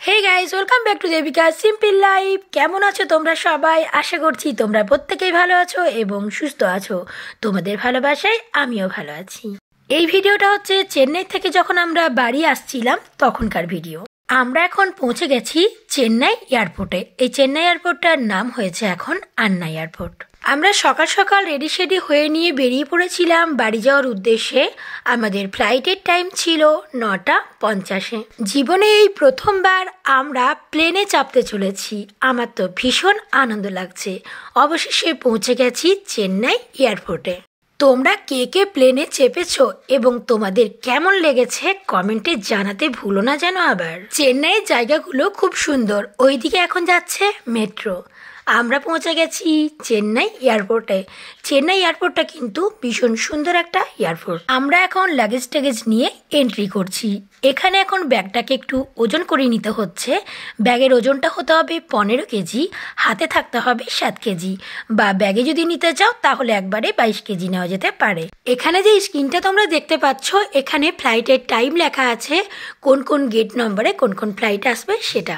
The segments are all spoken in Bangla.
Hey guys, welcome back to Devika simple life. কেমন আছো তোমরা সবাই? আশা করছি তোমরা প্রত্যেকেই ভালো আছো এবং সুস্থ আছো। তোমাদের ভালোবাসায় আমিও ভালো আছি। এই ভিডিওটা হচ্ছে চেন্নাই থেকে যখন আমরা বাড়ি আসছিলাম তখনকার ভিডিও। আমরা এখন পৌঁছে গেছি চেন্নাই এয়ারপোর্টে। এই চেন্নাই এয়ারপোর্টটার নাম হয়েছে এখন আন্না এয়ারপোর্ট। আমরা সকাল সকাল রেডি শেডি হয়ে নিয়ে বেরিয়ে পড়েছিলাম বাড়ি যাওয়ার উদ্দেশ্যে। আমাদের ফ্লাইটের টাইম ছিল 9:50। জীবনে এই প্রথমবার আমরা প্লেনে চাপতে চলেছি। আমার তো ভীষণ আনন্দ লাগছে। অবশেষে পৌঁছে গেছি চেন্নাই এয়ারপোর্টে। তোমরা কে কে প্লেনে চেপেছো এবং তোমাদের কেমন লেগেছে কমেন্টে জানাতে ভুলো না যেন। আবার চেন্নাইয়ের জায়গাগুলো খুব সুন্দর। ওইদিকে এখন যাচ্ছে মেট্রো। আমরা পৌঁছে গেছি চেন্নাই এয়ারপোর্টে। চেন্নাই এয়ারপোর্টটা কিন্তু ভীষণ সুন্দর একটা এয়ারপোর্ট। আমরা এখন লাগেজ ট্যাগেজ নিয়ে এন্ট্রি করছি। এখানে এখন ব্যাগটাকে একটু ওজন করে নিতে হচ্ছে। ব্যাগের ওজনটা হতে হবে 15 কেজি, হাতে থাকতে হবে 7 কেজি, বা ব্যাগে যদি নিতে চাও তাহলে একবারে 22 কেজি নেওয়া যেতে পারে। এখানে যে স্ক্রিনটা তোমরা দেখতে পাচ্ছ, এখানে ফ্লাইটের টাইম লেখা আছে, কোন কোন গেট নম্বরে কোন কোন ফ্লাইট আসবে সেটা।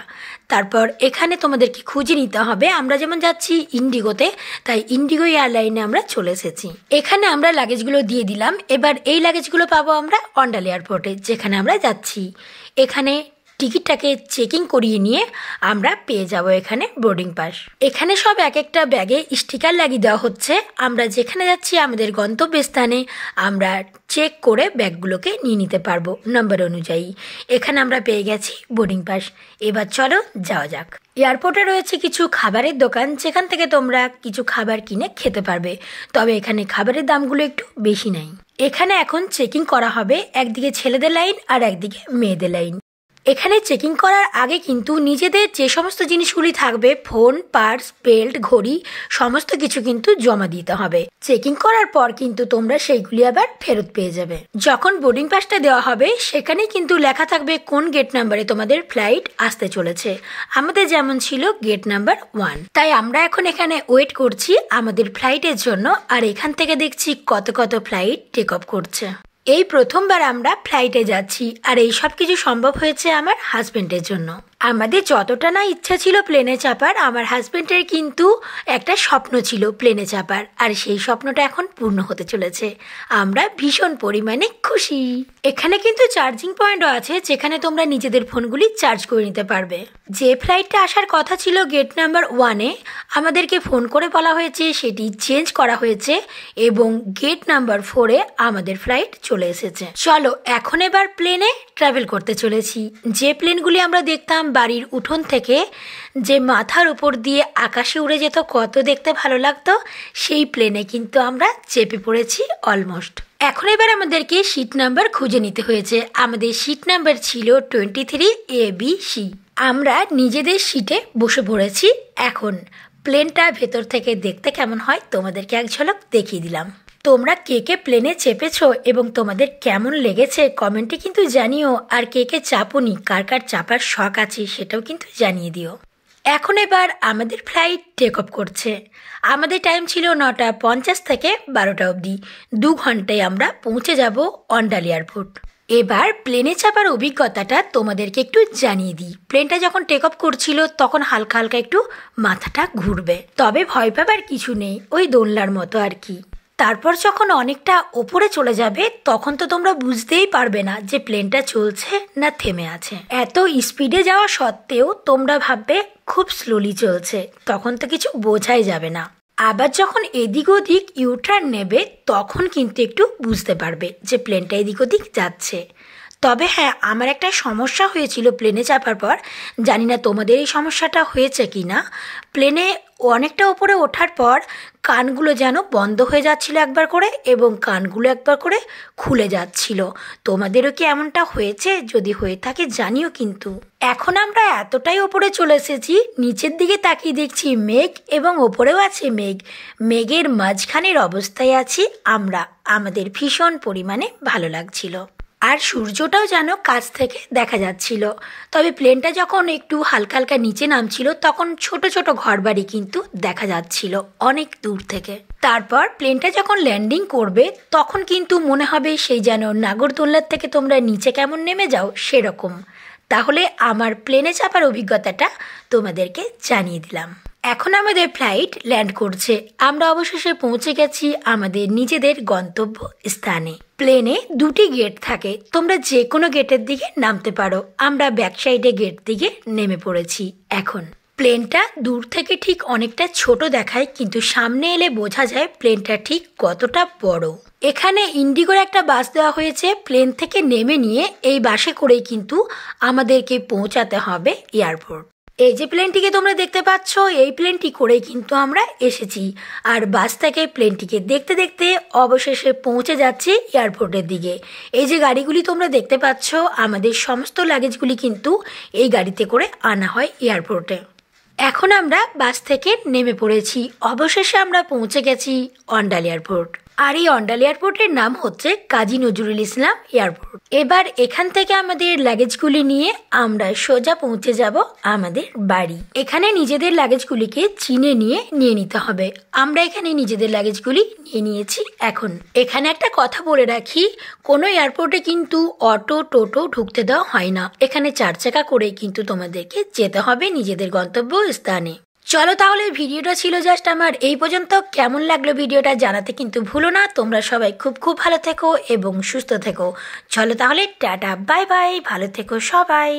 তারপর এখানে তোমাদেরকে খুঁজে নিতে হবে। আমরা যেমন যাচ্ছি ইন্ডিগোতে, তাই ইন্ডিগো এয়ারলাইনে আমরা চলে এসেছি। এখানে আমরা লাগেজগুলো দিয়ে দিলাম। এবার এই লাগেজগুলো পাবো আমরা অন্ডাল এয়ারপোর্টে, যেখানে আমরা যাচ্ছি। এখানে টিকিটটাকে চেকিং করিয়ে নিয়ে আমরা পেয়ে যাব এখানে বোর্ডিং পাস। এখানে সব এক একটা ব্যাগে স্টিকার লাগিয়ে দেওয়া হচ্ছে। আমরা যেখানে যাচ্ছি আমাদের গন্তব্যস্থানে আমরা চেক করে ব্যাগগুলোকে নিয়ে নিতে পারবো নম্বর অনুযায়ী। এখানে আমরা পেয়ে গেছি বোর্ডিং পাস। এবার চলো যাওয়া যাক। এয়ারপোর্টে রয়েছে কিছু খাবারের দোকান, যেখান থেকে তোমরা কিছু খাবার কিনে খেতে পারবে। তবে এখানে খাবারের দামগুলো একটু বেশি নাই। এখানে এখন চেকিং করা হবে, একদিকে ছেলেদের লাইন আর একদিকে মেয়েদের লাইন। এখানে চেকিং করার আগে কিন্তু নিজেদের যে সমস্ত জিনিসগুলি থাকবে, ফোন, পার্স, বেল্ট, ঘড়ি, সমস্ত কিছু কিন্তু জমা দিতে হবে। চেকিং করার পর কিন্তু তোমরা সেইগুলি আবার ফেরত পেয়ে যাবে। যখন বোর্ডিং পাসটা দেওয়া হবে সেখানে কিন্তু লেখা থাকবে কোন গেট নাম্বারে তোমাদের ফ্লাইট আসতে চলেছে। আমাদের যেমন ছিল গেট নাম্বার 1। তাই আমরা এখন এখানে ওয়েট করছি আমাদের ফ্লাইটের জন্য। আর এখান থেকে দেখছি কত কত ফ্লাইট টেক অফ করছে। এই প্রথমবার আমরা ফ্লাইটে যাচ্ছি, আর এই সব কিছু সম্ভব হয়েছে আমার হাজবেন্ডের জন্য। আমাদের যতটা না ইচ্ছা ছিল প্লেনে চাপার, আমার হাজবেন্ডের কিন্তু একটা স্বপ্ন ছিল প্লেনে চাপার, আর সেই স্বপ্নটা এখন পূর্ণ হতে চলেছে। আমরা ভীষণ পরিমাণে খুশি। এখানে কিন্তু চার্জিং পয়েন্টও আছে, যেখানে তোমরা নিজেদের ফোনগুলি চার্জ করে নিতে পারবে। যে ফ্লাইটটা আসার কথা ছিল গেট নাম্বার 1-এ, আমাদেরকে ফোন করে বলা হয়েছে সেটি চেঞ্জ করা হয়েছে এবং গেট নাম্বার 4-এ আমাদের ফ্লাইট চলে এসেছে। চলো এখন এবার প্লেনে ট্রাভেল করতে চলেছি। যে প্লেনগুলি আমরা দেখতাম বাড়ির উঠোন থেকে, যে মাথার উপর দিয়ে আকাশে উড়ে যেত, কত দেখতে ভালো লাগতো, সেই প্লেনে কিন্তু আমরা চেপে পড়েছি অলমোস্ট। এখন এবার আমাদেরকে সিট নাম্বার খুঁজে নিতে হয়েছে। আমাদের সিট নাম্বার ছিল 23ABC। আমরা নিজেদের সিটে বসে পড়েছি। এখন প্লেনটা ভেতর থেকে দেখতে কেমন হয় তোমাদেরকে এক ঝলক দেখিয়ে দিলাম। তোমরা কে কে প্লেনে চেপেছো এবং তোমাদের কেমন লেগেছে কমেন্টে কিন্তু জানিও। আর কে কে চাপোনি, কার কার চাপার শখ আছে সেটাও কিন্তু জানিয়ে দিও। এখন এবার আমাদের ফ্লাইট টেক অফ করছে। আমাদের টাইম ছিল 9:50 থেকে 12টা অবধি। 2 ঘন্টায় আমরা পৌঁছে যাব অন্ডাল এয়ারপোর্ট। এবার প্লেনে চাপার অভিজ্ঞতাটা তোমাদেরকে একটু জানিয়ে দিই। প্লেনটা যখন টেক অফ করছিল তখন হালকা হালকা একটু মাথাটা ঘুরবে, তবে ভয় পাবার কিছু নেই, ওই দোলনার মতো আর কি। তারপর যখন অনেকটা ওপরে চলে যাবে তখন তো তোমরা বুঝতেই পারবে না যে প্লেনটা চলছে না থেমে আছে। এত স্পিডে যাওয়া সত্ত্বেও তোমরা ভাববে খুব স্লোলি চলছে, তখন তো কিছু বোঝাই যাবে না। আবার যখন এদিক ওদিক ইউটার্ন নেবে তখন কিন্তু একটু বুঝতে পারবে যে প্লেনটা এদিক ওদিক যাচ্ছে। তবে হ্যাঁ, আমার একটা সমস্যা হয়েছিল প্লেনে চাপার পর। জানি না তোমাদের এই সমস্যাটা হয়েছে কি না। প্লেনে অনেকটা ওপরে ওঠার পর কানগুলো যেন বন্ধ হয়ে যাচ্ছিল একবার করে, এবং কানগুলো একবার করে খুলে যাচ্ছিল। তোমাদেরও কি এমনটা হয়েছে? যদি হয়ে থাকে জানিও কিন্তু। এখন আমরা এতটাই ওপরে চলে এসেছি, নিচের দিকে তাকিয়ে দেখছি মেঘ, এবং ওপরেও আছে মেঘ। মেঘের মাঝখানের অবস্থায় আছি আমরা। আমাদের ভীষণ পরিমাণে ভালো লাগছিল। আর সূর্যটাও যেন কাছ থেকে দেখা যাচ্ছিল। তবে প্লেনটা যখন একটু হালকা হালকা নিচে নামছিল তখন ছোট ছোট ঘরবাড়ি কিন্তু দেখা যাচ্ছিল অনেক দূর থেকে। তারপর প্লেনটা যখন ল্যান্ডিং করবে তখন কিন্তু মনে হবে সেই যেন নাগরদোলনার থেকে তোমরা নিচে কেমন নেমে যাও সেরকম। তাহলে আমার প্লেনে চাপার অভিজ্ঞতাটা তোমাদেরকে জানিয়ে দিলাম। এখন আমাদের ফ্লাইট ল্যান্ড করছে। আমরা অবশেষে পৌঁছে গেছি আমাদের নিজেদের গন্তব্য স্থানে। প্লেনে দুটি গেট থাকে, তোমরা যে কোনো গেটের দিকে নামতে পারো। আমরা ব্যাক সাইডে গেট দিকে নেমে পড়েছি। এখন প্লেনটা দূর থেকে ঠিক অনেকটা ছোট দেখায়, কিন্তু সামনে এলে বোঝা যায় প্লেনটা ঠিক কতটা বড়। এখানে ইন্ডিগোর একটা বাস দেওয়া হয়েছে। প্লেন থেকে নেমে নিয়ে এই বাসে করেই কিন্তু আমাদেরকে পৌঁছাতে হবে এয়ারপোর্ট। এই যে প্লেনটিকে তোমরা দেখতে পাচ্ছ, এই প্লেনটি করেই কিন্তু আমরা এসেছি। আর বাস থেকে প্লেনটিকে দেখতে দেখতে অবশেষে পৌঁছে যাচ্ছি এয়ারপোর্টের দিকে। এই যে গাড়িগুলি তোমরা দেখতে পাচ্ছ, আমাদের সমস্ত লাগেজগুলি কিন্তু এই গাড়িতে করে আনা হয় এয়ারপোর্টে। এখন আমরা বাস থেকে নেমে পড়েছি। অবশেষে আমরা পৌঁছে গেছি অন্ডাল এয়ারপোর্ট। আর এই অন্ডাল এয়ারপোর্টের নাম হচ্ছে কাজী নজরুল ইসলাম এয়ারপোর্ট। এবার এখান থেকে আমাদের লাগেজগুলি নিয়ে আমরা সোজা পৌঁছে যাব আমাদের বাড়ি। এখানে নিজেদের লাগেজগুলিকে চিনে নিয়ে নিতে হবে। আমরা এখানে নিজেদের লাগেজগুলি নিয়ে নিয়েছি। এখন এখানে একটা কথা বলে রাখি, কোনো এয়ারপোর্টে কিন্তু অটো টোটো ঢুকতে দেওয়া হয় না। এখানে 4 চাকা করে কিন্তু তোমাদেরকে যেতে হবে নিজেদের গন্তব্য স্থানে। চলো তাহলে ভিডিওটা ছিল জাস্ট আমার এই পর্যন্ত। কেমন লাগলো ভিডিওটা জানাতে কিন্তু ভুলো না। তোমরা সবাই খুব খুব ভালো থেকো এবং সুস্থ থেকো। চলো তাহলে টাটা বাই বাই, ভালো থেকো সবাই।